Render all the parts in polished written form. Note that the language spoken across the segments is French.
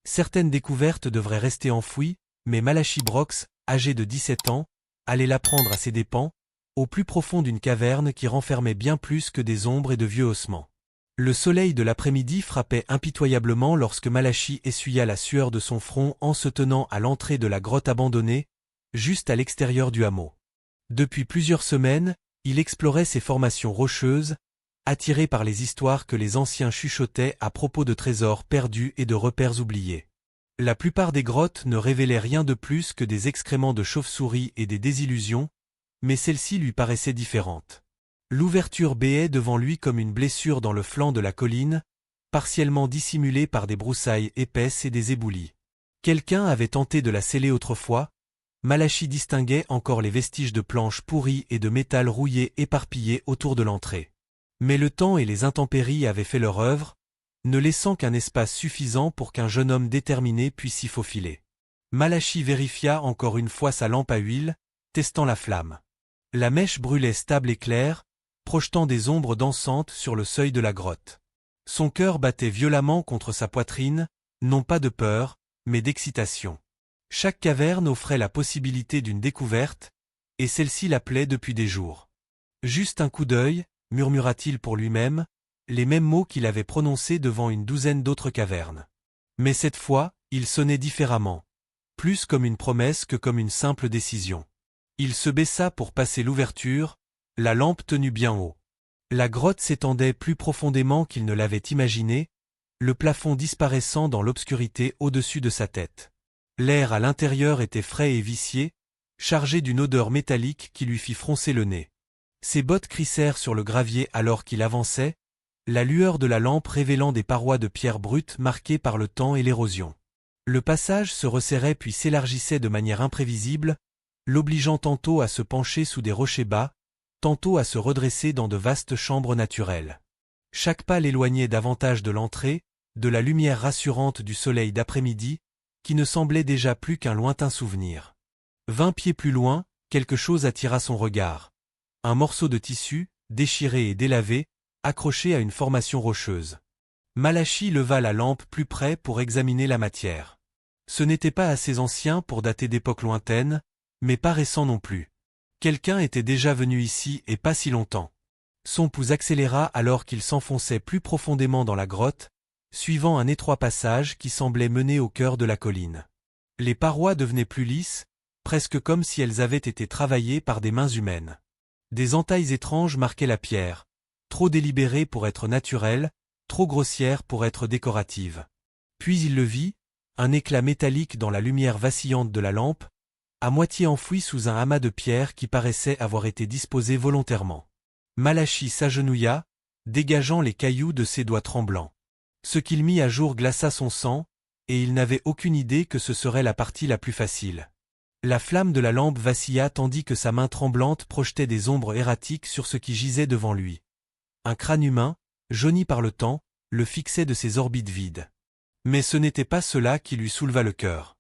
Certaines découvertes devraient rester enfouies, mais Malachi Brox, âgé de 17 ans, allait l'apprendre à ses dépens, au plus profond d'une caverne qui renfermait bien plus que des ombres et de vieux ossements. Le soleil de l'après-midi frappait impitoyablement lorsque Malachi essuya la sueur de son front en se tenant à l'entrée de la grotte abandonnée, juste à l'extérieur du hameau. Depuis plusieurs semaines, il explorait ces formations rocheuses, attiré par les histoires que les anciens chuchotaient à propos de trésors perdus et de repères oubliés. La plupart des grottes ne révélaient rien de plus que des excréments de chauves-souris et des désillusions, mais celle-ci lui paraissait différente. L'ouverture béait devant lui comme une blessure dans le flanc de la colline, partiellement dissimulée par des broussailles épaisses et des éboulis. Quelqu'un avait tenté de la sceller autrefois. Malachi distinguait encore les vestiges de planches pourries et de métal rouillé éparpillés autour de l'entrée. Mais le temps et les intempéries avaient fait leur œuvre, ne laissant qu'un espace suffisant pour qu'un jeune homme déterminé puisse s'y faufiler. Malachi vérifia encore une fois sa lampe à huile, testant la flamme. La mèche brûlait stable et claire, projetant des ombres dansantes sur le seuil de la grotte. Son cœur battait violemment contre sa poitrine, non pas de peur, mais d'excitation. Chaque caverne offrait la possibilité d'une découverte, et celle-ci l'appelait depuis des jours. Juste un coup d'œil, murmura-t-il pour lui-même, les mêmes mots qu'il avait prononcés devant une douzaine d'autres cavernes. Mais cette fois, il sonnait différemment, plus comme une promesse que comme une simple décision. Il se baissa pour passer l'ouverture, la lampe tenue bien haut. La grotte s'étendait plus profondément qu'il ne l'avait imaginé, le plafond disparaissant dans l'obscurité au-dessus de sa tête. L'air à l'intérieur était frais et vicié, chargé d'une odeur métallique qui lui fit froncer le nez. Ses bottes crissèrent sur le gravier alors qu'il avançait, la lueur de la lampe révélant des parois de pierre brute marquées par le temps et l'érosion. Le passage se resserrait puis s'élargissait de manière imprévisible, l'obligeant tantôt à se pencher sous des rochers bas, tantôt à se redresser dans de vastes chambres naturelles. Chaque pas l'éloignait davantage de l'entrée, de la lumière rassurante du soleil d'après-midi, qui ne semblait déjà plus qu'un lointain souvenir. 20 pieds plus loin, quelque chose attira son regard. Un morceau de tissu, déchiré et délavé, accroché à une formation rocheuse. Malachi leva la lampe plus près pour examiner la matière. Ce n'était pas assez ancien pour dater d'époques lointaines, mais pas récent non plus. Quelqu'un était déjà venu ici et pas si longtemps. Son pouls accéléra alors qu'il s'enfonçait plus profondément dans la grotte, suivant un étroit passage qui semblait mener au cœur de la colline. Les parois devenaient plus lisses, presque comme si elles avaient été travaillées par des mains humaines. Des entailles étranges marquaient la pierre, trop délibérées pour être naturelles, trop grossières pour être décoratives. Puis il le vit, un éclat métallique dans la lumière vacillante de la lampe, à moitié enfoui sous un amas de pierres qui paraissait avoir été disposé volontairement. Malachi s'agenouilla, dégageant les cailloux de ses doigts tremblants. Ce qu'il mit à jour glaça son sang, et il n'avait aucune idée que ce serait la partie la plus facile. La flamme de la lampe vacilla tandis que sa main tremblante projetait des ombres erratiques sur ce qui gisait devant lui. Un crâne humain, jauni par le temps, le fixait de ses orbites vides. Mais ce n'était pas cela qui lui souleva le cœur.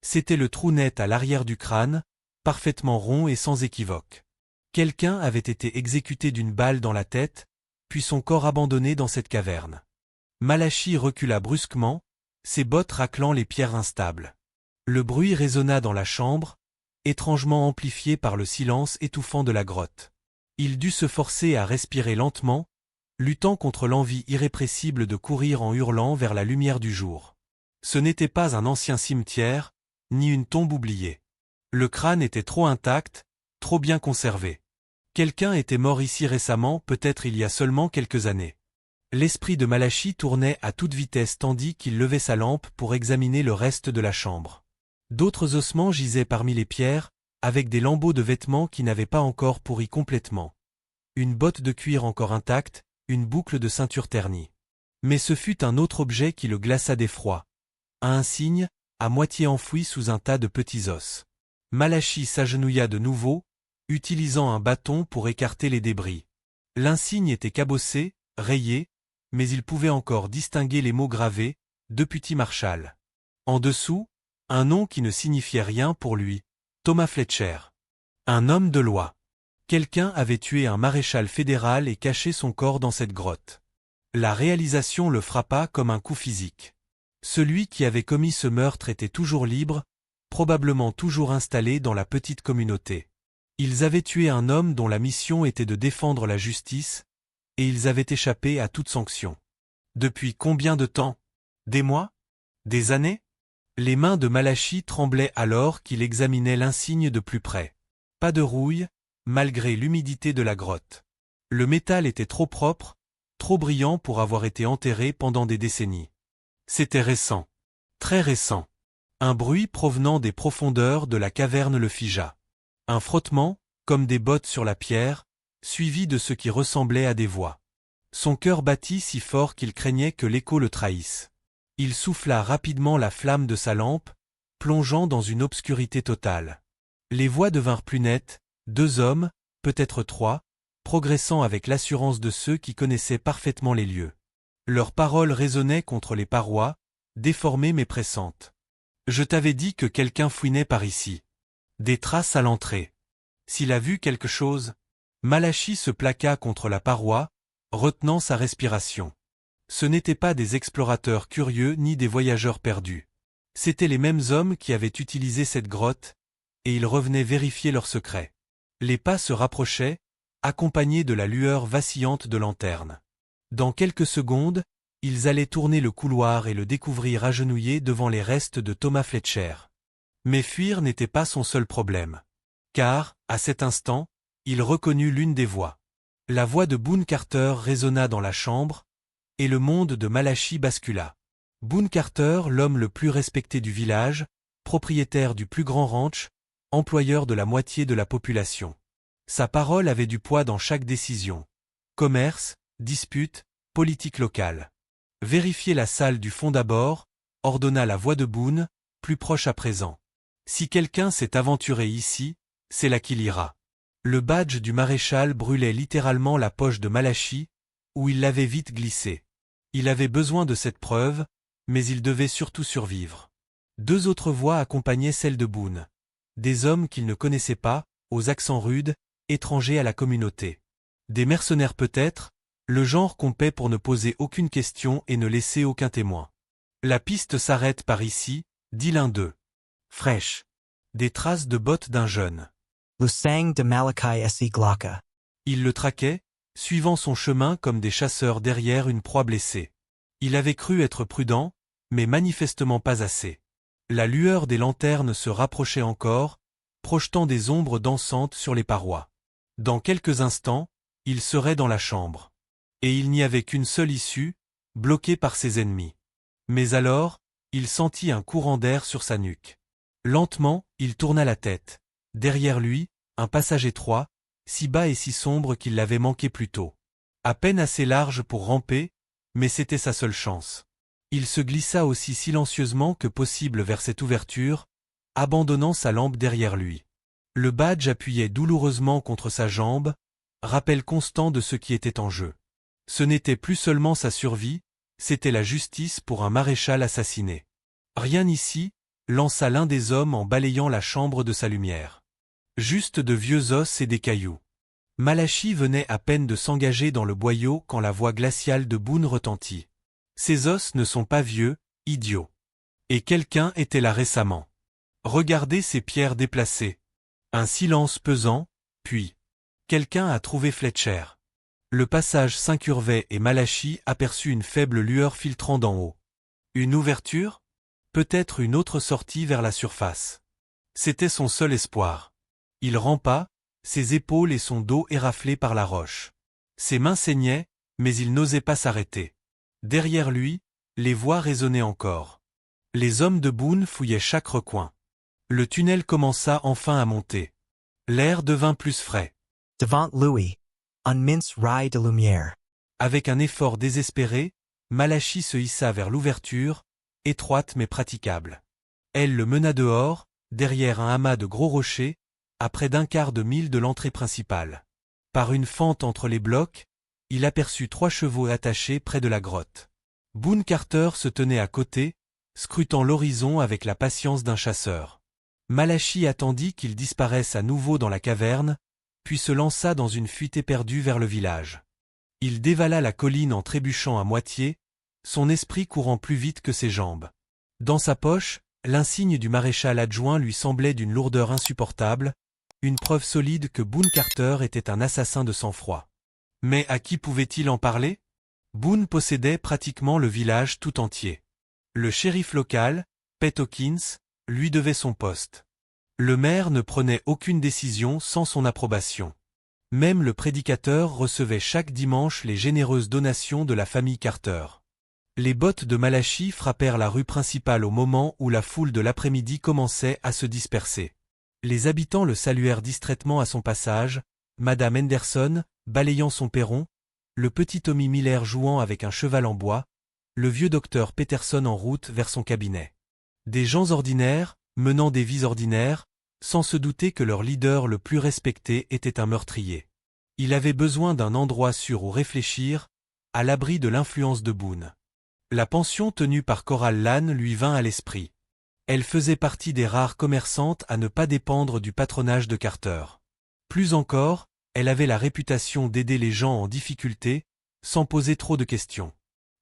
C'était le trou net à l'arrière du crâne, parfaitement rond et sans équivoque. Quelqu'un avait été exécuté d'une balle dans la tête, puis son corps abandonné dans cette caverne. Malachi recula brusquement, ses bottes raclant les pierres instables. Le bruit résonna dans la chambre, étrangement amplifié par le silence étouffant de la grotte. Il dut se forcer à respirer lentement, luttant contre l'envie irrépressible de courir en hurlant vers la lumière du jour. Ce n'était pas un ancien cimetière, ni une tombe oubliée. Le crâne était trop intact, trop bien conservé. Quelqu'un était mort ici récemment, peut-être il y a seulement quelques années. L'esprit de Malachi tournait à toute vitesse tandis qu'il levait sa lampe pour examiner le reste de la chambre. D'autres ossements gisaient parmi les pierres, avec des lambeaux de vêtements qui n'avaient pas encore pourri complètement. Une botte de cuir encore intacte, une boucle de ceinture ternie. Mais ce fut un autre objet qui le glaça d'effroi. Un signe, à moitié enfoui sous un tas de petits os. Malachi s'agenouilla de nouveau, utilisant un bâton pour écarter les débris. L'insigne était cabossé, rayé, mais il pouvait encore distinguer les mots gravés, Deputy Marshal. En dessous, un nom qui ne signifiait rien pour lui, Thomas Fletcher. Un homme de loi. Quelqu'un avait tué un maréchal fédéral et caché son corps dans cette grotte. La réalisation le frappa comme un coup physique. Celui qui avait commis ce meurtre était toujours libre, probablement toujours installé dans la petite communauté. Ils avaient tué un homme dont la mission était de défendre la justice, et ils avaient échappé à toute sanction. Depuis combien de temps? Des mois? Des années? Les mains de Malachi tremblaient alors qu'il examinait l'insigne de plus près. Pas de rouille, malgré l'humidité de la grotte. Le métal était trop propre, trop brillant pour avoir été enterré pendant des décennies. C'était récent. Très récent. Un bruit provenant des profondeurs de la caverne le figea. Un frottement, comme des bottes sur la pierre, suivi de ce qui ressemblait à des voix. Son cœur battit si fort qu'il craignait que l'écho le trahisse. Il souffla rapidement la flamme de sa lampe, plongeant dans une obscurité totale. Les voix devinrent plus nettes, 2 hommes, peut-être 3, progressant avec l'assurance de ceux qui connaissaient parfaitement les lieux. Leurs paroles résonnaient contre les parois, déformées mais pressantes. « Je t'avais dit que quelqu'un fouinait par ici. Des traces à l'entrée. S'il a vu quelque chose… » Malachi se plaqua contre la paroi, retenant sa respiration. Ce n'étaient pas des explorateurs curieux ni des voyageurs perdus. C'étaient les mêmes hommes qui avaient utilisé cette grotte, et ils revenaient vérifier leur secret. Les pas se rapprochaient, accompagnés de la lueur vacillante de lanterne. Dans quelques secondes, ils allaient tourner le couloir et le découvrir agenouillé devant les restes de Thomas Fletcher. Mais fuir n'était pas son seul problème. Car, à cet instant, il reconnut l'une des voix. La voix de Boone Carter résonna dans la chambre, et le monde de Malachi bascula. Boone Carter, l'homme le plus respecté du village, propriétaire du plus grand ranch, employeur de la moitié de la population. Sa parole avait du poids dans chaque décision. Commerce, dispute, politique locale. Vérifiez la salle du fond d'abord, ordonna la voix de Boone, plus proche à présent. Si quelqu'un s'est aventuré ici, c'est là qu'il ira. Le badge du maréchal brûlait littéralement la poche de Malachi, où il l'avait vite glissé. Il avait besoin de cette preuve, mais il devait surtout survivre. 2 autres voix accompagnaient celle de Boone. Des hommes qu'il ne connaissait pas, aux accents rudes, étrangers à la communauté. Des mercenaires peut-être, le genre qu'on paie pour ne poser aucune question et ne laisser aucun témoin. La piste s'arrête par ici, dit l'un d'eux. Fraîche. Des traces de bottes d'un jeune. Lusang de Malachi S.E. Glocka. Il le traquait, suivant son chemin comme des chasseurs derrière une proie blessée. Il avait cru être prudent, mais manifestement pas assez. La lueur des lanternes se rapprochait encore, projetant des ombres dansantes sur les parois. Dans quelques instants, il serait dans la chambre. Et il n'y avait qu'une seule issue, bloquée par ses ennemis. Mais alors, il sentit un courant d'air sur sa nuque. Lentement, il tourna la tête. Derrière lui, un passage étroit, si bas et si sombre qu'il l'avait manqué plus tôt. À peine assez large pour ramper, mais c'était sa seule chance. Il se glissa aussi silencieusement que possible vers cette ouverture, abandonnant sa lampe derrière lui. Le badge appuyait douloureusement contre sa jambe, rappel constant de ce qui était en jeu. Ce n'était plus seulement sa survie, c'était la justice pour un maréchal assassiné. Rien ici, lança l'un des hommes en balayant la chambre de sa lumière. Juste de vieux os et des cailloux. Malachi venait à peine de s'engager dans le boyau quand la voix glaciale de Boone retentit. Ces os ne sont pas vieux, idiot. Et quelqu'un était là récemment. Regardez ces pierres déplacées. Un silence pesant, puis… Quelqu'un a trouvé Fletcher. Le passage s'incurvait et Malachi aperçut une faible lueur filtrant d'en haut. Une ouverture? Peut-être une autre sortie vers la surface. C'était son seul espoir. Il rampa, ses épaules et son dos éraflés par la roche. Ses mains saignaient, mais il n'osait pas s'arrêter. Derrière lui, les voix résonnaient encore. Les hommes de Boone fouillaient chaque recoin. Le tunnel commença enfin à monter. L'air devint plus frais. Devant Louis. Un mince rail de lumière. Avec un effort désespéré, Malachi se hissa vers l'ouverture, étroite mais praticable. Elle le mena dehors, derrière un amas de gros rochers, à près d'un quart de mille de l'entrée principale. Par une fente entre les blocs, il aperçut 3 chevaux attachés près de la grotte. Boone Carter se tenait à côté, scrutant l'horizon avec la patience d'un chasseur. Malachi attendit qu'il disparaisse à nouveau dans la caverne, puis se lança dans une fuite éperdue vers le village. Il dévala la colline en trébuchant à moitié, son esprit courant plus vite que ses jambes. Dans sa poche, l'insigne du maréchal adjoint lui semblait d'une lourdeur insupportable, une preuve solide que Boone Carter était un assassin de sang-froid. Mais à qui pouvait-il en parler? Boone possédait pratiquement le village tout entier. Le shérif local, Pete Hawkins, lui devait son poste. Le maire ne prenait aucune décision sans son approbation. Même le prédicateur recevait chaque dimanche les généreuses donations de la famille Carter. Les bottes de Malachi frappèrent la rue principale au moment où la foule de l'après-midi commençait à se disperser. Les habitants le saluèrent distraitement à son passage, Madame Henderson, balayant son perron, le petit Tommy Miller jouant avec un cheval en bois, le vieux docteur Peterson en route vers son cabinet. Des gens ordinaires, menant des vies ordinaires, sans se douter que leur leader le plus respecté était un meurtrier. Il avait besoin d'un endroit sûr où réfléchir, à l'abri de l'influence de Boone. La pension tenue par Coral Lann lui vint à l'esprit. Elle faisait partie des rares commerçantes à ne pas dépendre du patronage de Carter. Plus encore, elle avait la réputation d'aider les gens en difficulté, sans poser trop de questions.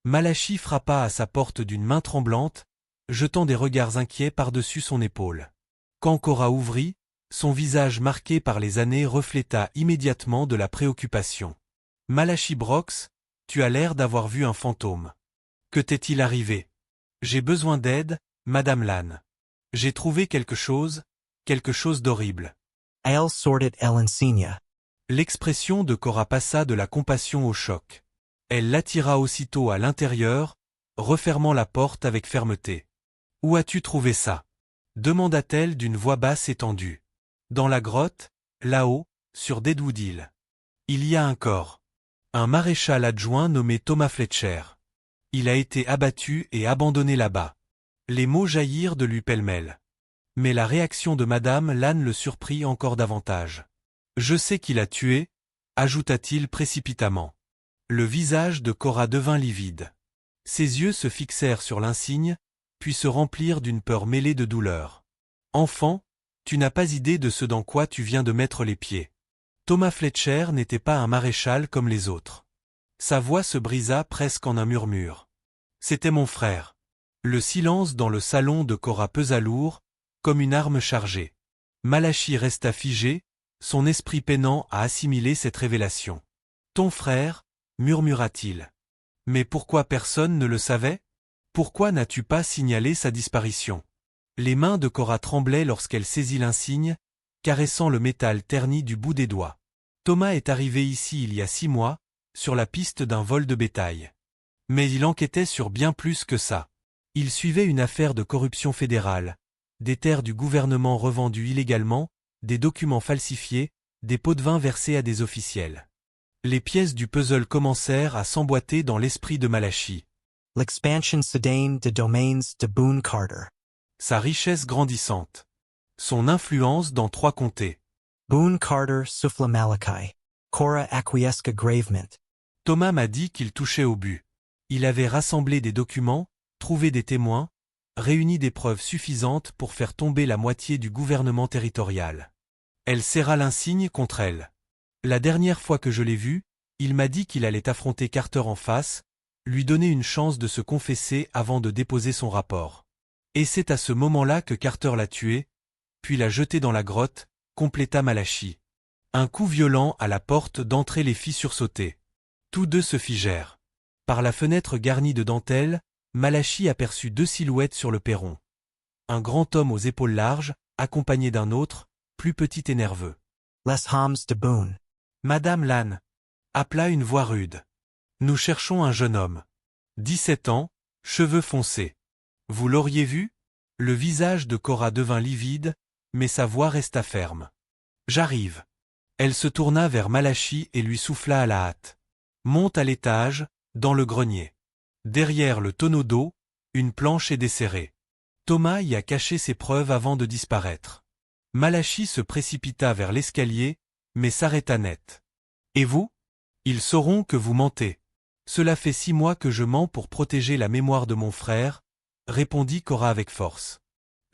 Malachi frappa à sa porte d'une main tremblante, jetant des regards inquiets par-dessus son épaule. Quand Cora ouvrit, son visage marqué par les années refléta immédiatement de la préoccupation. « Malachi Brooks, tu as l'air d'avoir vu un fantôme. Que t'est-il arrivé? J'ai besoin d'aide, Madame Lann. J'ai trouvé quelque chose d'horrible. » I'll sort it, Insignia. L'expression de Cora passa de la compassion au choc. Elle l'attira aussitôt à l'intérieur, refermant la porte avec fermeté. « Où as-tu trouvé ça? » demanda-t-elle d'une voix basse et tendue. « Dans la grotte, là-haut, sur Deadwood Hill. Il y a un corps. Un maréchal adjoint nommé Thomas Fletcher. Il a été abattu et abandonné là-bas. » Les mots jaillirent de lui pêle-mêle. Mais la réaction de Madame Lann le surprit encore davantage. « Je sais qui l'a tué, » ajouta-t-il précipitamment. Le visage de Cora devint livide. Ses yeux se fixèrent sur l'insigne, puis se remplirent d'une peur mêlée de douleur. « Enfant, tu n'as pas idée de ce dans quoi tu viens de mettre les pieds. Thomas Fletcher n'était pas un maréchal comme les autres. » Sa voix se brisa presque en un murmure. « C'était mon frère. » Le silence dans le salon de Cora pesa lourd, comme une arme chargée. Malachi resta figé, son esprit peinant à assimiler cette révélation. « Ton frère » murmura-t-il. « Mais pourquoi personne ne le savait? Pourquoi n'as-tu pas signalé sa disparition ?» Les mains de Cora tremblaient lorsqu'elle saisit l'insigne, caressant le métal terni du bout des doigts. « Thomas est arrivé ici il y a 6 mois, sur la piste d'un vol de bétail. Mais il enquêtait sur bien plus que ça. Il suivait une affaire de corruption fédérale, des terres du gouvernement revendues illégalement, des documents falsifiés, des pots de vin versés à des officiels. » Les pièces du puzzle commencèrent à s'emboîter dans l'esprit de Malachi. L'expansion soudaine de domaines de Boone Carter. Sa richesse grandissante. Son influence dans 3 comtés. Boone Carter souffle Malachi. Cora acquiesca gravement. Thomas m'a dit qu'il touchait au but. Il avait rassemblé des documents, trouvé des témoins, réuni des preuves suffisantes pour faire tomber la moitié du gouvernement territorial. Elle serra l'insigne contre elle. La dernière fois que je l'ai vu, il m'a dit qu'il allait affronter Carter en face, lui donner une chance de se confesser avant de déposer son rapport. Et c'est à ce moment-là que Carter l'a tué, puis l'a jeté dans la grotte, compléta Malachi. Un coup violent à la porte d'entrée les fit sursauter. Tous deux se figèrent. Par la fenêtre garnie de dentelle, Malachi aperçut 2 silhouettes sur le perron. Un grand homme aux épaules larges, accompagné d'un autre, plus petit et nerveux. Les Hams de Boone. Madame Lann, appela une voix rude. Nous cherchons un jeune homme. 17 ans, cheveux foncés. Vous l'auriez vu? Le visage de Cora devint livide, mais sa voix resta ferme. J'arrive. Elle se tourna vers Malachi et lui souffla à la hâte. Monte à l'étage, dans le grenier. Derrière le tonneau d'eau, une planche est desserrée. Thomas y a caché ses preuves avant de disparaître. Malachi se précipita vers l'escalier, mais s'arrêta net. Et vous? Ils sauront que vous mentez. Cela fait 6 mois que je mens pour protéger la mémoire de mon frère, répondit Cora avec force.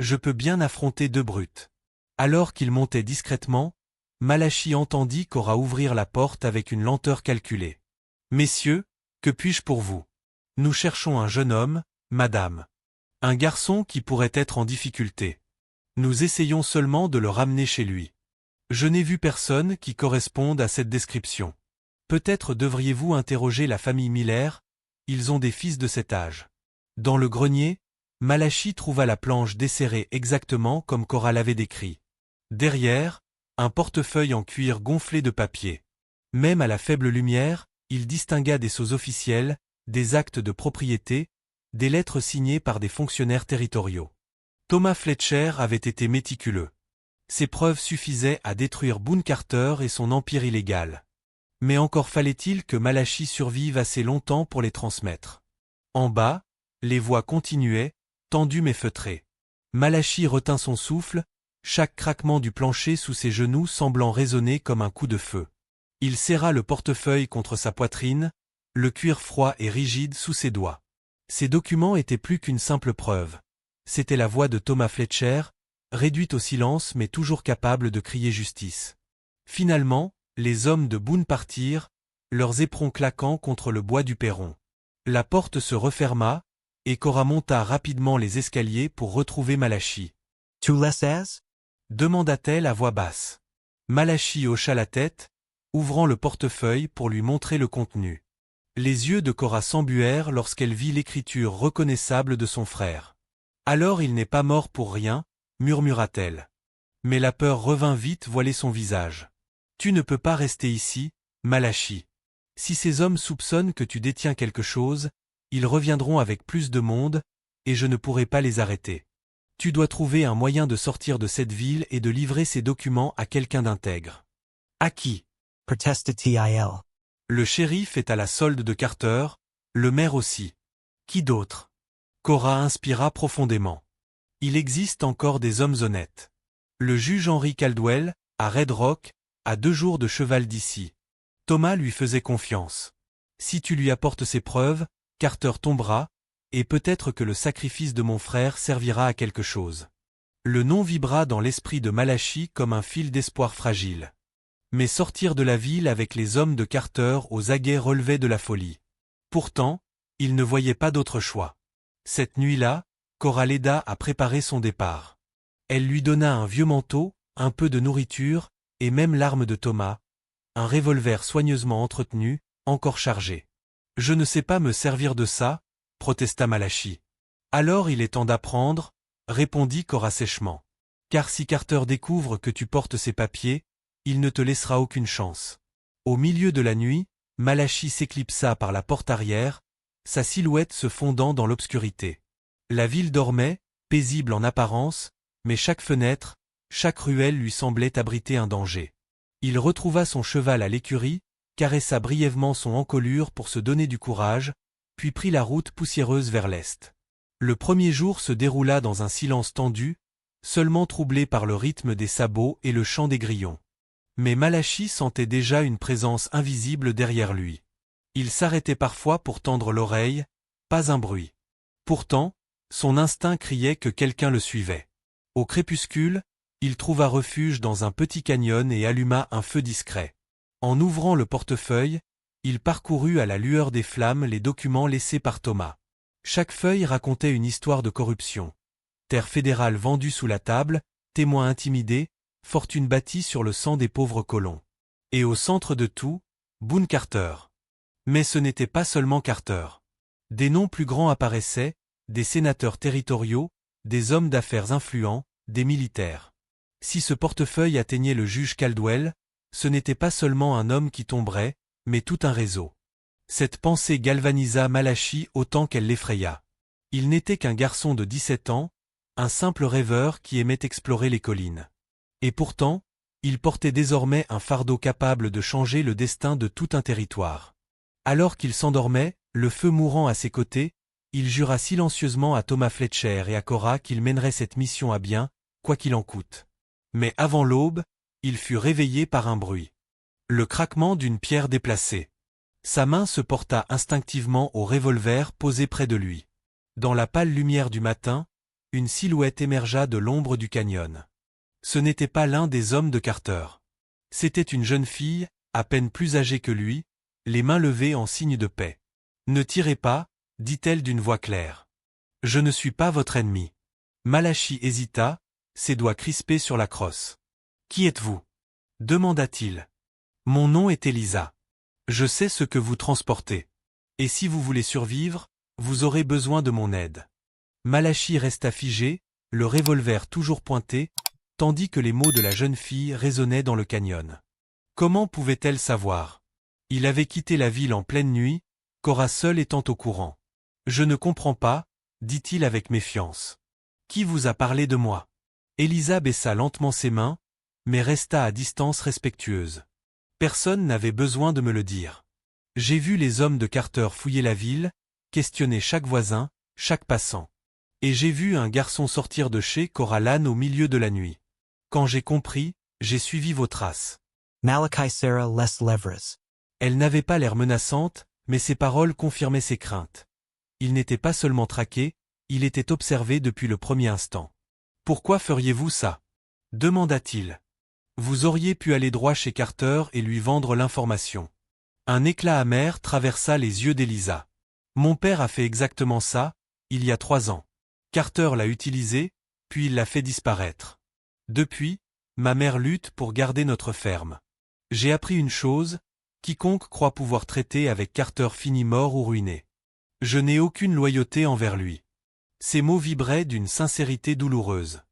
Je peux bien affronter 2 brutes. Alors qu'il montait discrètement, Malachi entendit Cora ouvrir la porte avec une lenteur calculée. Messieurs, que puis-je pour vous? Nous cherchons un jeune homme, madame. Un garçon qui pourrait être en difficulté. Nous essayons seulement de le ramener chez lui. Je n'ai vu personne qui corresponde à cette description. Peut-être devriez-vous interroger la famille Miller, ils ont des fils de cet âge. Dans le grenier, Malachi trouva la planche desserrée exactement comme Cora l'avait décrit. Derrière, un portefeuille en cuir gonflé de papier. Même à la faible lumière, il distingua des sceaux officiels, des actes de propriété, des lettres signées par des fonctionnaires territoriaux. Thomas Fletcher avait été méticuleux. Ces preuves suffisaient à détruire Boone Carter et son empire illégal. Mais encore fallait-il que Malachi survive assez longtemps pour les transmettre. En bas, les voix continuaient, tendues mais feutrées. Malachi retint son souffle, chaque craquement du plancher sous ses genoux semblant résonner comme un coup de feu. Il serra le portefeuille contre sa poitrine, le cuir froid et rigide sous ses doigts. Ces documents étaient plus qu'une simple preuve. C'était la voix de Thomas Fletcher, réduite au silence mais toujours capable de crier justice. Finalement, les hommes de Boone partirent, leurs éperons claquant contre le bois du perron. La porte se referma, et Cora monta rapidement les escaliers pour retrouver Malachi. « Tu le sais » demanda-t-elle à voix basse. Malachi hocha la tête, ouvrant le portefeuille pour lui montrer le contenu. Les yeux de Cora s'embuèrent lorsqu'elle vit l'écriture reconnaissable de son frère. « Alors il n'est pas mort pour rien » murmura-t-elle. Mais la peur revint vite voiler son visage. « Tu ne peux pas rester ici, Malachi. Si ces hommes soupçonnent que tu détiens quelque chose, ils reviendront avec plus de monde, et je ne pourrai pas les arrêter. Tu dois trouver un moyen de sortir de cette ville et de livrer ces documents à quelqu'un d'intègre. » « À qui » protesta-t-il. Le shérif est à la solde de Carter, le maire aussi. Qui d'autre? Cora inspira profondément. Il existe encore des hommes honnêtes. Le juge Henry Caldwell, à Red Rock, à 2 jours de cheval d'ici. Thomas lui faisait confiance. Si tu lui apportes ces preuves, Carter tombera, et peut-être que le sacrifice de mon frère servira à quelque chose. Le nom vibra dans l'esprit de Malachi comme un fil d'espoir fragile. Mais sortir de la ville avec les hommes de Carter aux aguets relevait de la folie. Pourtant, il ne voyait pas d'autre choix. Cette nuit-là, Cora l'aida à préparer son départ. Elle lui donna un vieux manteau, un peu de nourriture, et même l'arme de Thomas, un revolver soigneusement entretenu, encore chargé. « Je ne sais pas me servir de ça » protesta Malachi. « Alors il est temps d'apprendre » répondit Cora sèchement. « Car si Carter découvre que tu portes ces papiers, il ne te laissera aucune chance. » Au milieu de la nuit, Malachi s'éclipsa par la porte arrière, sa silhouette se fondant dans l'obscurité. La ville dormait, paisible en apparence, mais chaque fenêtre, chaque ruelle lui semblait abriter un danger. Il retrouva son cheval à l'écurie, caressa brièvement son encolure pour se donner du courage, puis prit la route poussiéreuse vers l'est. Le premier jour se déroula dans un silence tendu, seulement troublé par le rythme des sabots et le chant des grillons. Mais Malachi sentait déjà une présence invisible derrière lui. Il s'arrêtait parfois pour tendre l'oreille, pas un bruit. Pourtant, son instinct criait que quelqu'un le suivait. Au crépuscule, il trouva refuge dans un petit canyon et alluma un feu discret. En ouvrant le portefeuille, il parcourut à la lueur des flammes les documents laissés par Thomas. Chaque feuille racontait une histoire de corruption. Terre fédérale vendue sous la table, témoins intimidés, fortune bâtie sur le sang des pauvres colons. Et au centre de tout, Boone Carter. Mais ce n'était pas seulement Carter. Des noms plus grands apparaissaient, des sénateurs territoriaux, des hommes d'affaires influents, des militaires. Si ce portefeuille atteignait le juge Caldwell, ce n'était pas seulement un homme qui tomberait, mais tout un réseau. Cette pensée galvanisa Malachi autant qu'elle l'effraya. Il n'était qu'un garçon de 17 ans, un simple rêveur qui aimait explorer les collines. Et pourtant, il portait désormais un fardeau capable de changer le destin de tout un territoire. Alors qu'il s'endormait, le feu mourant à ses côtés, il jura silencieusement à Thomas Fletcher et à Cora qu'il mènerait cette mission à bien, quoi qu'il en coûte. Mais avant l'aube, il fut réveillé par un bruit. Le craquement d'une pierre déplacée. Sa main se porta instinctivement au revolver posé près de lui. Dans la pâle lumière du matin, une silhouette émergea de l'ombre du canyon. Ce n'était pas l'un des hommes de Carter. C'était une jeune fille, à peine plus âgée que lui, les mains levées en signe de paix. « Ne tirez pas » dit-elle d'une voix claire. Je ne suis pas votre ennemi. Malachi hésita, ses doigts crispés sur la crosse. Qui êtes-vous? Demanda-t-il. Mon nom est Elisa. Je sais ce que vous transportez. Et si vous voulez survivre, vous aurez besoin de mon aide. Malachi resta figé, le revolver toujours pointé, tandis que les mots de la jeune fille résonnaient dans le canyon. Comment pouvait-elle savoir? Il avait quitté la ville en pleine nuit, Cora seule étant au courant. Je ne comprends pas, dit-il avec méfiance. Qui vous a parlé de moi? Elisa baissa lentement ses mains, mais resta à distance respectueuse. Personne n'avait besoin de me le dire. J'ai vu les hommes de Carter fouiller la ville, questionner chaque voisin, chaque passant. Et j'ai vu un garçon sortir de chez Cora Lann au milieu de la nuit. Quand j'ai compris, j'ai suivi vos traces. Malachi Sarah Les Levres. Elle n'avait pas l'air menaçante, mais ses paroles confirmaient ses craintes. Il n'était pas seulement traqué, il était observé depuis le premier instant. Pourquoi feriez-vous ça? Demanda-t-il. Vous auriez pu aller droit chez Carter et lui vendre l'information. Un éclat amer traversa les yeux d'Elisa. Mon père a fait exactement ça, il y a 3 ans. Carter l'a utilisé, puis il l'a fait disparaître. Depuis, ma mère lutte pour garder notre ferme. J'ai appris une chose, quiconque croit pouvoir traiter avec Carter finit mort ou ruiné. Je n'ai aucune loyauté envers lui. Ces mots vibraient d'une sincérité douloureuse.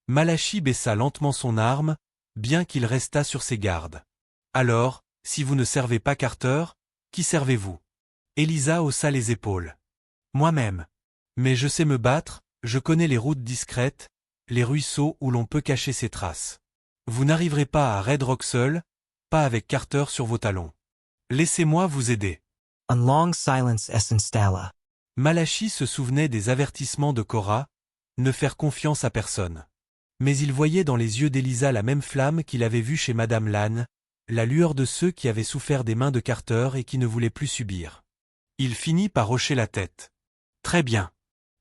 Malachi baissa lentement son arme, bien qu'il restât sur ses gardes. Alors, si vous ne servez pas Carter, qui servez-vous? Elisa haussa les épaules. Moi-même. Mais je sais me battre, je connais les routes discrètes, les ruisseaux où l'on peut cacher ses traces. Vous n'arriverez pas à Red Rock seul, pas avec Carter sur vos talons. Laissez-moi vous aider. Un long silence s'installa. Malachi se souvenait des avertissements de Cora, ne faire confiance à personne. Mais il voyait dans les yeux d'Elisa la même flamme qu'il avait vue chez Madame Lann, la lueur de ceux qui avaient souffert des mains de Carter et qui ne voulaient plus subir. Il finit par hocher la tête. Très bien.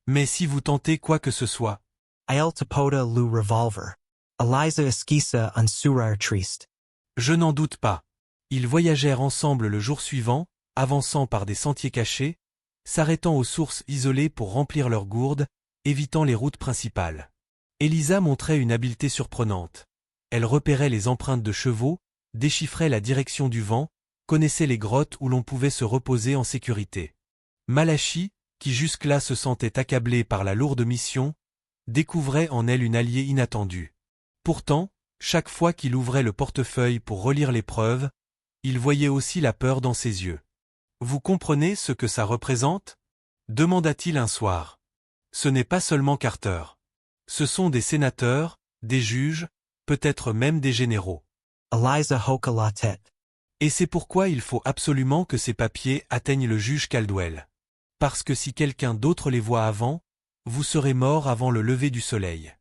Mais si vous tentez quoi que ce soit. I'll tapoda lu revolver. Eliza esquisa un surar triste. Je n'en doute pas. Ils voyagèrent ensemble le jour suivant, avançant par des sentiers cachés, s'arrêtant aux sources isolées pour remplir leurs gourdes, évitant les routes principales. Elisa montrait une habileté surprenante. Elle repérait les empreintes de chevaux, déchiffrait la direction du vent, connaissait les grottes où l'on pouvait se reposer en sécurité. Malachi, qui jusque-là se sentait accablé par la lourde mission, découvrait en elle une alliée inattendue. Pourtant, chaque fois qu'il ouvrait le portefeuille pour relire l'épreuve, il voyait aussi la peur dans ses yeux. « Vous comprenez ce que ça représente » demanda-t-il un soir. Ce n'est pas seulement Carter. Ce sont des sénateurs, des juges, peut-être même des généraux. Eliza hoka la tête. Et c'est pourquoi il faut absolument que ces papiers atteignent le juge Caldwell. Parce que si quelqu'un d'autre les voit avant, vous serez mort avant le lever du soleil.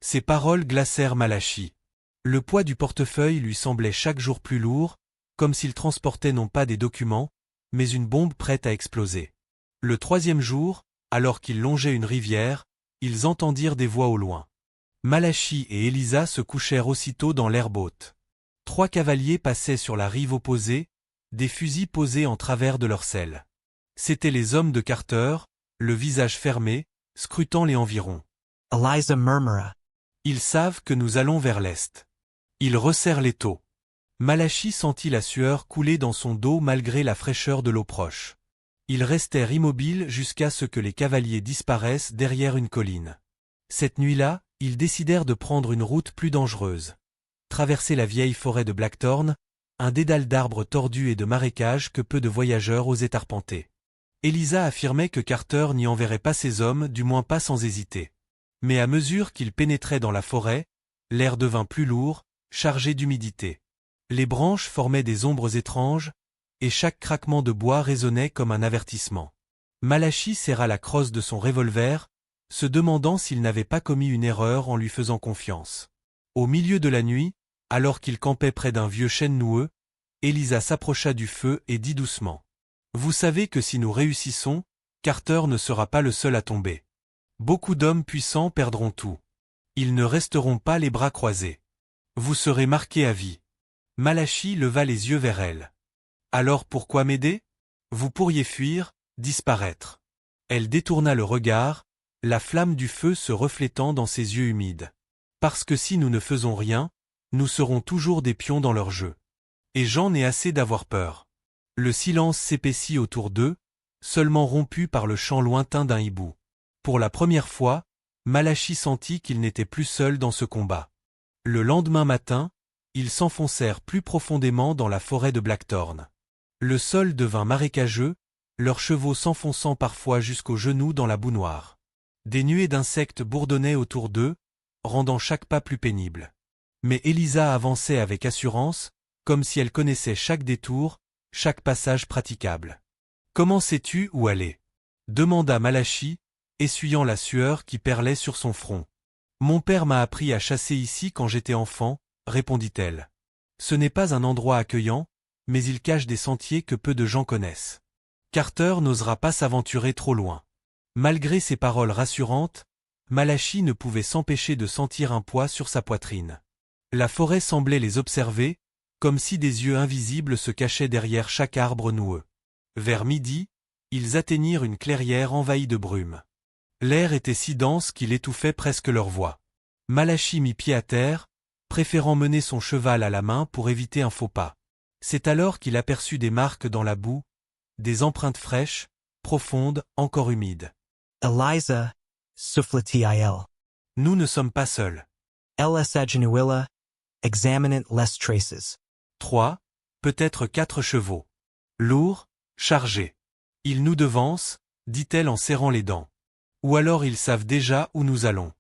Ces paroles glacèrent Malachi. Le poids du portefeuille lui semblait chaque jour plus lourd, comme s'il transportait non pas des documents, mais une bombe prête à exploser. Le 3e jour, alors qu'ils longeaient une rivière, ils entendirent des voix au loin. Malachi et Elisa se couchèrent aussitôt dans l'herbe haute. 3 cavaliers passaient sur la rive opposée, des fusils posés en travers de leurs selles. C'étaient les hommes de Carter, le visage fermé, scrutant les environs. Eliza murmura. Ils savent que nous allons vers l'est. Ils resserrent l'étau. Malachi sentit la sueur couler dans son dos malgré la fraîcheur de l'eau proche. Ils restèrent immobiles jusqu'à ce que les cavaliers disparaissent derrière une colline. Cette nuit-là, ils décidèrent de prendre une route plus dangereuse. Traverser la vieille forêt de Blackthorn, un dédale d'arbres tordus et de marécages que peu de voyageurs osaient arpenter. Elisa affirmait que Carter n'y enverrait pas ses hommes, du moins pas sans hésiter. Mais à mesure qu'ils pénétraient dans la forêt, l'air devint plus lourd, chargé d'humidité. Les branches formaient des ombres étranges, et chaque craquement de bois résonnait comme un avertissement. Malachi serra la crosse de son revolver, se demandant s'il n'avait pas commis une erreur en lui faisant confiance. Au milieu de la nuit, alors qu'il campait près d'un vieux chêne noueux, Elisa s'approcha du feu et dit doucement. « Vous savez que si nous réussissons, Carter ne sera pas le seul à tomber. Beaucoup d'hommes puissants perdront tout. Ils ne resteront pas les bras croisés. Vous serez marqués à vie. » Malachi leva les yeux vers elle. « Alors pourquoi m'aider? Vous pourriez fuir, disparaître. Elle détourna le regard, la flamme du feu se reflétant dans ses yeux humides. Parce que si nous ne faisons rien, nous serons toujours des pions dans leur jeu. Et j'en ai assez d'avoir peur. Le silence s'épaissit autour d'eux, seulement rompu par le chant lointain d'un hibou. Pour la première fois, Malachi sentit qu'il n'était plus seul dans ce combat. Le lendemain matin, ils s'enfoncèrent plus profondément dans la forêt de Blackthorn. Le sol devint marécageux, leurs chevaux s'enfonçant parfois jusqu'aux genoux dans la boue noire. Des nuées d'insectes bourdonnaient autour d'eux, rendant chaque pas plus pénible. Mais Elisa avançait avec assurance, comme si elle connaissait chaque détour, chaque passage praticable. « Comment sais-tu où aller » demanda Malachi, essuyant la sueur qui perlait sur son front. « Mon père m'a appris à chasser ici quand j'étais enfant, » répondit-elle. « Ce n'est pas un endroit accueillant, mais il cache des sentiers que peu de gens connaissent. Carter n'osera pas s'aventurer trop loin. » Malgré ces paroles rassurantes, Malachi ne pouvait s'empêcher de sentir un poids sur sa poitrine. La forêt semblait les observer, comme si des yeux invisibles se cachaient derrière chaque arbre noueux. Vers midi, ils atteignirent une clairière envahie de brume. L'air était si dense qu'il étouffait presque leur voix. Malachi mit pied à terre, préférant mener son cheval à la main pour éviter un faux pas. C'est alors qu'il aperçut des marques dans la boue, des empreintes fraîches, profondes, encore humides. Eliza, Suflatiil. Nous ne sommes pas seuls. Ls Agenuilla, examinant less traces. 3, peut-être 4 chevaux. Lourds, chargés. Ils nous devancent, dit-elle en serrant les dents. Ou alors ils savent déjà où nous allons.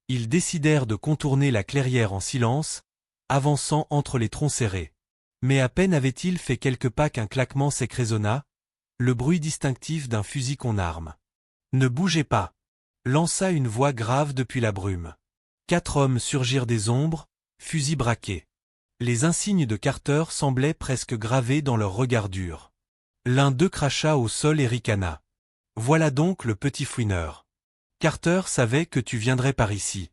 Ils décidèrent de contourner la clairière en silence, avançant entre les troncs serrés. Mais à peine avaient-ils fait quelques pas qu'un claquement sec résonna, le bruit distinctif d'un fusil qu'on arme. « Ne bougez pas !» lança une voix grave depuis la brume. 4 hommes surgirent des ombres, fusils braqués. Les insignes de Carter semblaient presque gravés dans leur regard dur. L'un d'eux cracha au sol et ricana. « Voilà donc le petit fouineur. Carter savait que tu viendrais par ici.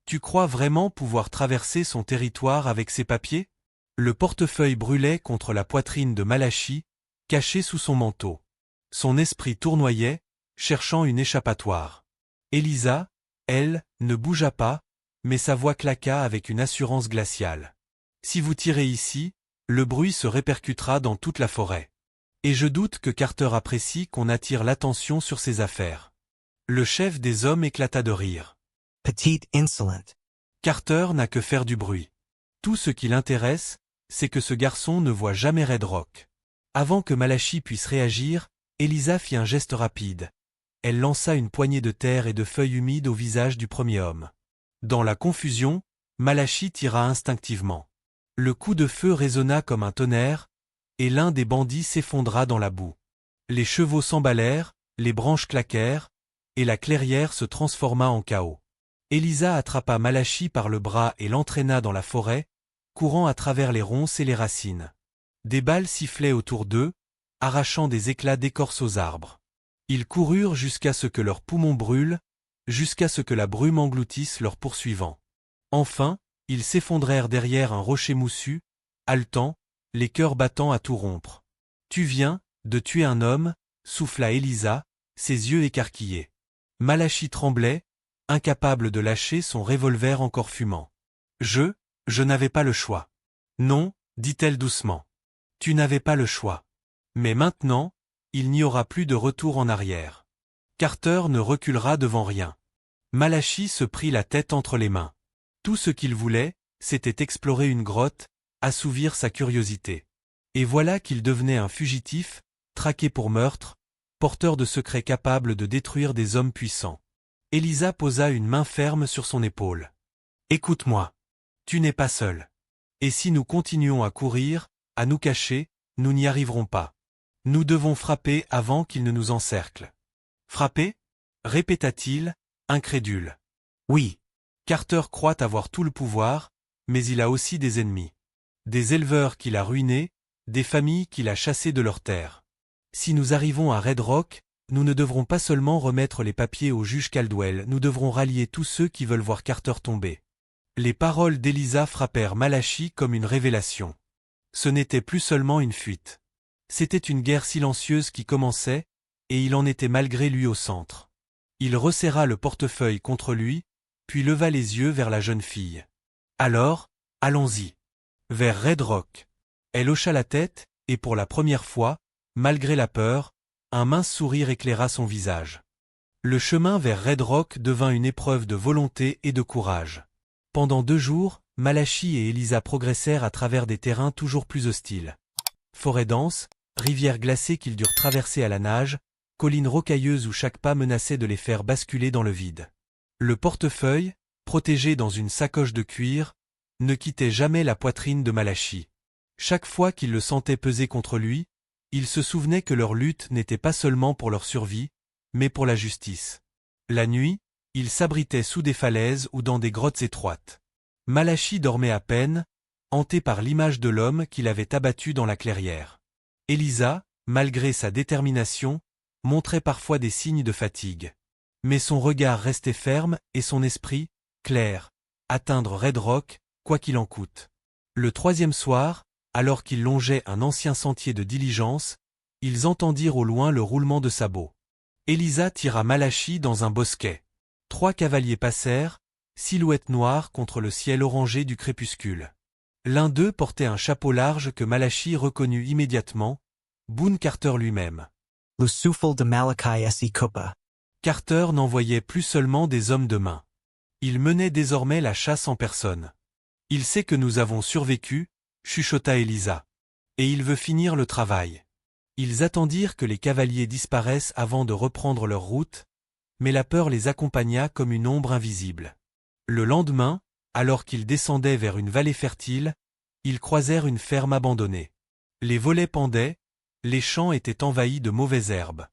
Tu crois vraiment pouvoir traverser son territoire avec ses papiers ?» Le portefeuille brûlait contre la poitrine de Malachi, caché sous son manteau. Son esprit tournoyait, cherchant une échappatoire. Elisa, elle, ne bougea pas, mais sa voix claqua avec une assurance glaciale. « Si vous tirez ici, le bruit se répercutera dans toute la forêt. Et je doute que Carter apprécie qu'on attire l'attention sur ses affaires. » Le chef des hommes éclata de rire. « Petite insolente. » Carter n'a que faire du bruit. Tout ce qui l'intéresse, c'est que ce garçon ne voit jamais Red Rock. Avant que Malachi puisse réagir, Elisa fit un geste rapide. Elle lança une poignée de terre et de feuilles humides au visage du premier homme. Dans la confusion, Malachi tira instinctivement. Le coup de feu résonna comme un tonnerre, et l'un des bandits s'effondra dans la boue. Les chevaux s'emballèrent, les branches claquèrent, et la clairière se transforma en chaos. Elisa attrapa Malachi par le bras et l'entraîna dans la forêt, courant à travers les ronces et les racines. Des balles sifflaient autour d'eux, arrachant des éclats d'écorce aux arbres. Ils coururent jusqu'à ce que leurs poumons brûlent, jusqu'à ce que la brume engloutisse leurs poursuivants. Enfin, ils s'effondrèrent derrière un rocher moussu, haletants, les cœurs battant à tout rompre. « Tu viens de tuer un homme » souffla Elisa, ses yeux écarquillés. Malachi tremblait, incapable de lâcher son revolver encore fumant. « Je n'avais pas le choix. »« Non, dit-elle doucement. Tu n'avais pas le choix. Mais maintenant, il n'y aura plus de retour en arrière. Carter ne reculera devant rien. » Malachi se prit la tête entre les mains. Tout ce qu'il voulait, c'était explorer une grotte, assouvir sa curiosité. Et voilà qu'il devenait un fugitif, traqué pour meurtre, porteur de secrets capables de détruire des hommes puissants. Elisa posa une main ferme sur son épaule. « Écoute-moi. Tu n'es pas seul. Et si nous continuons à courir, à nous cacher, nous n'y arriverons pas. Nous devons frapper avant qu'ils ne nous encerclent. »« Frapper » répéta-t-il, incrédule. « Oui. Carter croit avoir tout le pouvoir, mais il a aussi des ennemis. Des éleveurs qu'il a ruinés, des familles qu'il a chassées de leurs terres. Si nous arrivons à Red Rock, nous ne devrons pas seulement remettre les papiers au juge Caldwell, nous devrons rallier tous ceux qui veulent voir Carter tomber. » Les paroles d'Elisa frappèrent Malachi comme une révélation. Ce n'était plus seulement une fuite. C'était une guerre silencieuse qui commençait, et il en était malgré lui au centre. Il resserra le portefeuille contre lui, puis leva les yeux vers la jeune fille. Alors, allons-y. Vers Red Rock. Elle hocha la tête, et pour la première fois, malgré la peur, un mince sourire éclaira son visage. Le chemin vers Red Rock devint une épreuve de volonté et de courage. Pendant 2 jours, Malachi et Elisa progressèrent à travers des terrains toujours plus hostiles. Forêts denses, rivières glacées qu'ils durent traverser à la nage, collines rocailleuses où chaque pas menaçait de les faire basculer dans le vide. Le portefeuille, protégé dans une sacoche de cuir, ne quittait jamais la poitrine de Malachi. Chaque fois qu'il le sentait peser contre lui, il se souvenait que leur lutte n'était pas seulement pour leur survie, mais pour la justice. La nuit, ils s'abritaient sous des falaises ou dans des grottes étroites. Malachi dormait à peine, hanté par l'image de l'homme qu'il avait abattu dans la clairière. Elisa, malgré sa détermination, montrait parfois des signes de fatigue. Mais son regard restait ferme et son esprit, clair, atteindre Red Rock, quoi qu'il en coûte. Le 3e soir, alors qu'ils longeaient un ancien sentier de diligence, ils entendirent au loin le roulement de sabots. Elisa tira Malachi dans un bosquet. 3 cavaliers passèrent, silhouettes noires contre le ciel orangé du crépuscule. L'un d'eux portait un chapeau large que Malachi reconnut immédiatement, Boone Carter lui-même. Le souffle de Malachi S. Cooper. Carter n'envoyait plus seulement des hommes de main. Il menait désormais la chasse en personne. Il sait que nous avons survécu, chuchota Elisa. Et il veut finir le travail. Ils attendirent que les cavaliers disparaissent avant de reprendre leur route, mais la peur les accompagna comme une ombre invisible. Le lendemain, alors qu'ils descendaient vers une vallée fertile, ils croisèrent une ferme abandonnée. Les volets pendaient, les champs étaient envahis de mauvaises herbes.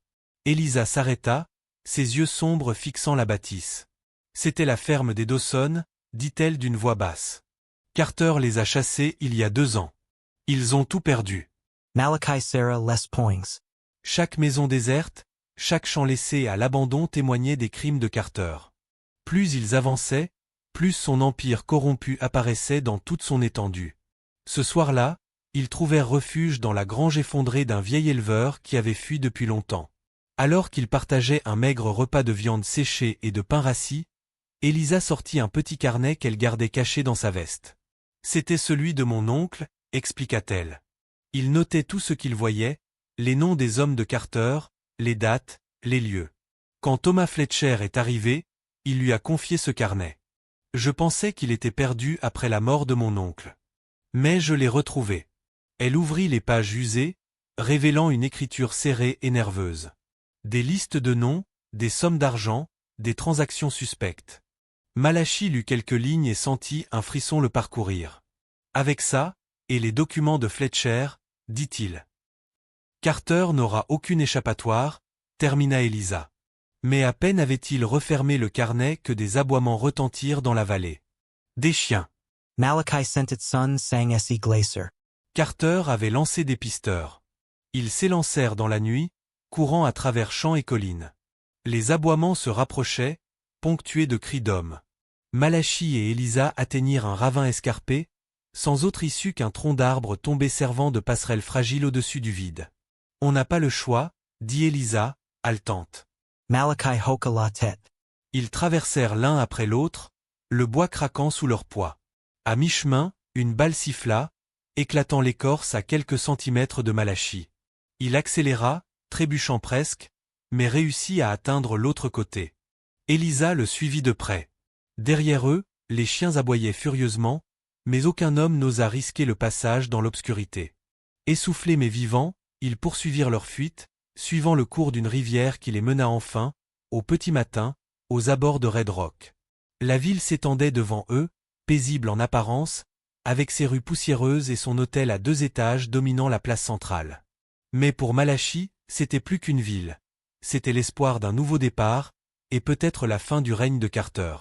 Elisa s'arrêta, ses yeux sombres fixant la bâtisse. C'était la ferme des Dawson, dit-elle d'une voix basse. Carter les a chassés il y a 2 ans. Ils ont tout perdu. Malachi Sarah Les Poings. Chaque maison déserte, chaque champ laissé à l'abandon témoignait des crimes de Carter. Plus ils avançaient, plus son empire corrompu apparaissait dans toute son étendue. Ce soir-là, ils trouvèrent refuge dans la grange effondrée d'un vieil éleveur qui avait fui depuis longtemps. Alors qu'ils partageaient un maigre repas de viande séchée et de pain rassis, Elisa sortit un petit carnet qu'elle gardait caché dans sa veste. « C'était celui de mon oncle », expliqua-t-elle. Il notait tout ce qu'il voyait, les noms des hommes de Carter, les dates, les lieux. Quand Thomas Fletcher est arrivé, il lui a confié ce carnet. Je pensais qu'il était perdu après la mort de mon oncle. Mais je l'ai retrouvé. Elle ouvrit les pages usées, révélant une écriture serrée et nerveuse. Des listes de noms, des sommes d'argent, des transactions suspectes. Malachi lut quelques lignes et sentit un frisson le parcourir. Avec ça, et les documents de Fletcher, dit-il. Carter n'aura aucune échappatoire, termina Elisa. Mais à peine avait-il refermé le carnet que des aboiements retentirent dans la vallée. Des chiens. Malachi sent its son sang S. Glacier. Carter avait lancé des pisteurs. Ils s'élancèrent dans la nuit, courant à travers champs et collines. Les aboiements se rapprochaient, ponctués de cris d'hommes. Malachi et Elisa atteignirent un ravin escarpé, sans autre issue qu'un tronc d'arbre tombé servant de passerelle fragile au-dessus du vide. « On n'a pas le choix », dit Elisa, haletante. Malachi hocha la tête. Ils traversèrent l'un après l'autre, le bois craquant sous leur poids. À mi-chemin, une balle siffla, éclatant l'écorce à quelques centimètres de Malachi. Il accéléra, trébuchant presque, mais réussit à atteindre l'autre côté. Elisa le suivit de près. Derrière eux, les chiens aboyaient furieusement, mais aucun homme n'osa risquer le passage dans l'obscurité. Essoufflés mais vivants, ils poursuivirent leur fuite, suivant le cours d'une rivière qui les mena enfin, au petit matin, aux abords de Red Rock. La ville s'étendait devant eux, paisible en apparence, avec ses rues poussiéreuses et son hôtel à 2 étages dominant la place centrale. Mais pour Malachi, c'était plus qu'une ville. C'était l'espoir d'un nouveau départ, et peut-être la fin du règne de Carter.